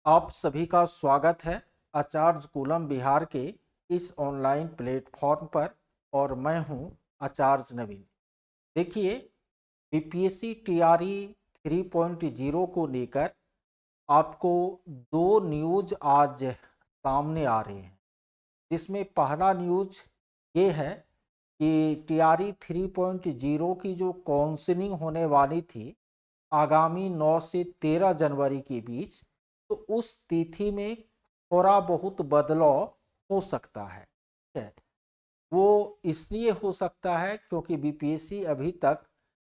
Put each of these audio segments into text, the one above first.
आप सभी का स्वागत है आचार्य कूलम बिहार के इस ऑनलाइन प्लेटफॉर्म पर। और मैं हूं आचार्य नवीन। देखिए, बीपीएससी टीआरई 3.0 को लेकर आपको दो न्यूज आज सामने आ रहे हैं, जिसमें पहला न्यूज ये है कि टीआरई 3.0 की जो काउंसलिंग होने वाली थी आगामी 9 से 13 जनवरी के बीच, तो उस तिथि में थोड़ा बहुत बदलाव हो सकता है। ठीक है, वो इसलिए हो सकता है क्योंकि बीपीएससी अभी तक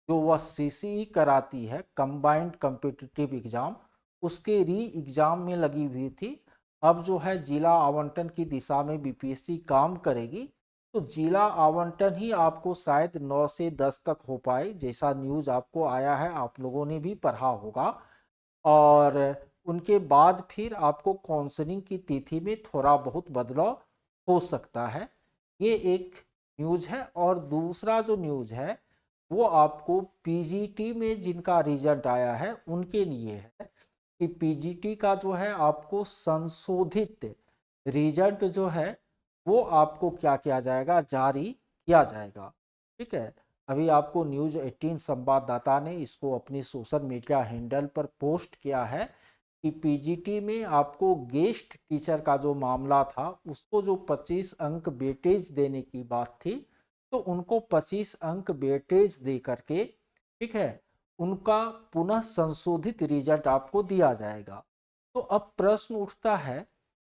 जो वह सीसीई कराती है, कंबाइंड कॉम्पिटिटिव एग्जाम, उसके री एग्जाम में लगी हुई थी। अब जो है जिला आवंटन की दिशा में बीपीएससी काम करेगी, तो जिला आवंटन ही आपको शायद 9 से 10 तक हो पाए, जैसा न्यूज आपको आया है, आप लोगों ने भी पढ़ा होगा। और उनके बाद फिर आपको काउंसलिंग की तिथि में थोड़ा बहुत बदलाव हो सकता है। ये एक न्यूज है। और दूसरा जो न्यूज है वो आपको पीजीटी में जिनका रिजल्ट आया है उनके लिए है कि पीजीटी का जो है आपको संशोधित रिजल्ट जो है वो आपको क्या किया जाएगा, जारी किया जाएगा। ठीक है, अभी आपको न्यूज 18 संवाददाता ने इसको अपनी सोशल मीडिया हैंडल पर पोस्ट किया है कि पीजीटी में आपको गेस्ट टीचर का जो मामला था उसको जो 25 अंक वेटेज देने की बात थी, तो उनको 25 अंक वेटेज दे करके, ठीक है, उनका पुनः संशोधित रिजल्ट आपको दिया जाएगा। तो अब प्रश्न उठता है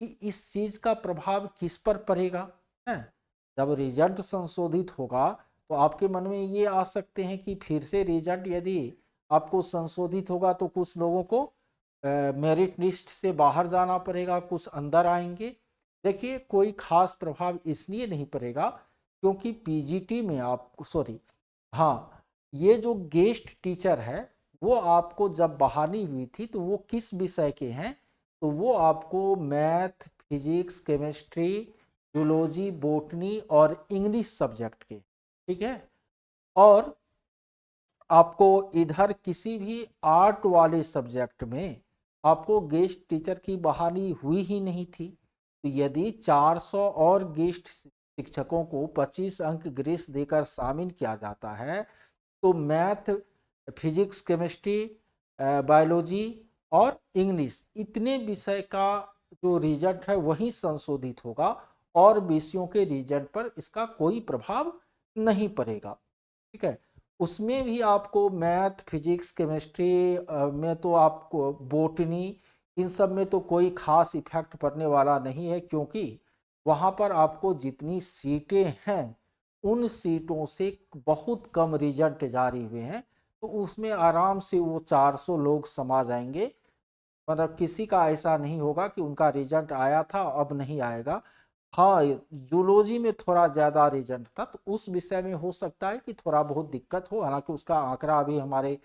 कि इस चीज का प्रभाव किस पर पड़ेगा है। जब रिजल्ट संशोधित होगा तो आपके मन में ये आ सकते हैं कि फिर से रिजल्ट यदि आपको संशोधित होगा तो कुछ लोगों को मेरिट लिस्ट से बाहर जाना पड़ेगा, कुछ अंदर आएंगे। देखिए, कोई खास प्रभाव इसलिए नहीं पड़ेगा क्योंकि पीजीटी में आप सॉरी हाँ, ये जो गेस्ट टीचर है वो आपको जब बहाली हुई थी तो वो किस विषय के हैं, तो वो आपको math, physics, chemistry, zoology, botany और इंग्लिश सब्जेक्ट के। ठीक है, और आपको इधर किसी भी आर्ट वाले सब्जेक्ट में आपको गेस्ट टीचर की बहाली हुई ही नहीं थी। तो यदि 400 और गेस्ट शिक्षकों को 25 अंक ग्रेस देकर शामिल किया जाता है, तो मैथ, फिजिक्स, केमिस्ट्री, बायोलॉजी और इंग्लिश, इतने विषय का जो रिजल्ट है वही संशोधित होगा और विषयों के रिजल्ट पर इसका कोई प्रभाव नहीं पड़ेगा। ठीक है, उसमें भी आपको मैथ, फिजिक्स, केमिस्ट्री में तो आपको बॉटनी, इन सब में तो कोई खास इफेक्ट पड़ने वाला नहीं है, क्योंकि वहाँ पर आपको जितनी सीटें हैं उन सीटों से बहुत कम रिजल्ट जारी हुए हैं, तो उसमें आराम से वो 400 लोग समा जाएंगे। मतलब किसी का ऐसा नहीं होगा कि उनका रिजल्ट आया था अब नहीं आएगा। हाँ, जूलॉजी में थोड़ा ज़्यादा रिजल्ट था तो उस विषय में हो सकता है कि थोड़ा बहुत दिक्कत हो, हालांकि उसका आंकड़ा अभी हमारे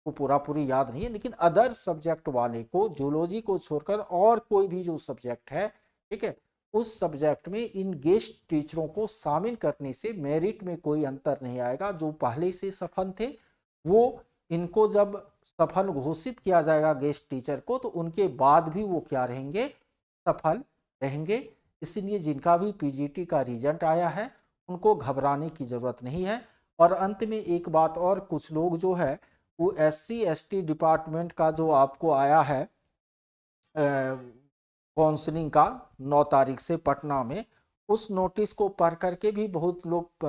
को पूरा पूरी याद नहीं है, लेकिन अदर सब्जेक्ट वाले को, जूलॉजी को छोड़कर और कोई भी जो सब्जेक्ट है, ठीक है, उस सब्जेक्ट में इन गेस्ट टीचरों को शामिल करने से मेरिट में कोई अंतर नहीं आएगा। जो पहले से सफल थे वो, इनको जब सफल घोषित किया जाएगा गेस्ट टीचर को, तो उनके बाद भी वो क्या रहेंगे, सफल रहेंगे। इसलिए जिनका भी पीजीटी का रिजल्ट आया है उनको घबराने की जरूरत नहीं है। और अंत में एक बात और, कुछ लोग जो है वो एससी एसटी डिपार्टमेंट का जो आपको आया है काउंसलिंग का 9 तारीख से पटना में, उस नोटिस को पढ़ करके भी बहुत लोग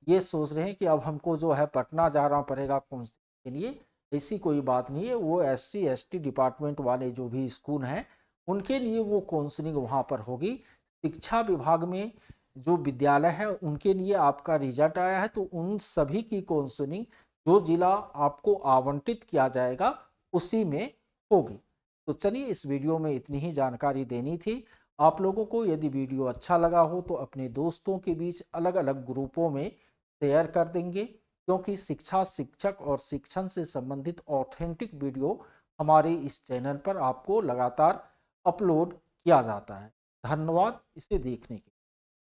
ये सोच रहे हैं कि अब हमको जो है पटना जाना पड़ेगा काउंसलिंग के लिए। ऐसी कोई बात नहीं है, वो एससी एसटी डिपार्टमेंट वाले जो भी स्कूल हैं उनके लिए वो काउंसलिंग वहाँ पर होगी। शिक्षा विभाग में जो विद्यालय है उनके लिए आपका रिजल्ट आया है तो उन सभी की काउंसलिंग जो जिला आपको आवंटित किया जाएगा उसी में होगी। तो चलिए, इस वीडियो में इतनी ही जानकारी देनी थी आप लोगों को। यदि वीडियो अच्छा लगा हो तो अपने दोस्तों के बीच अलग अलग ग्रुपों में शेयर कर देंगे, क्योंकि शिक्षा, शिक्षक और शिक्षण से संबंधित ऑथेंटिक वीडियो हमारे इस चैनल पर आपको लगातार अपलोड किया जाता है। धन्यवाद इसे देखने के लिए।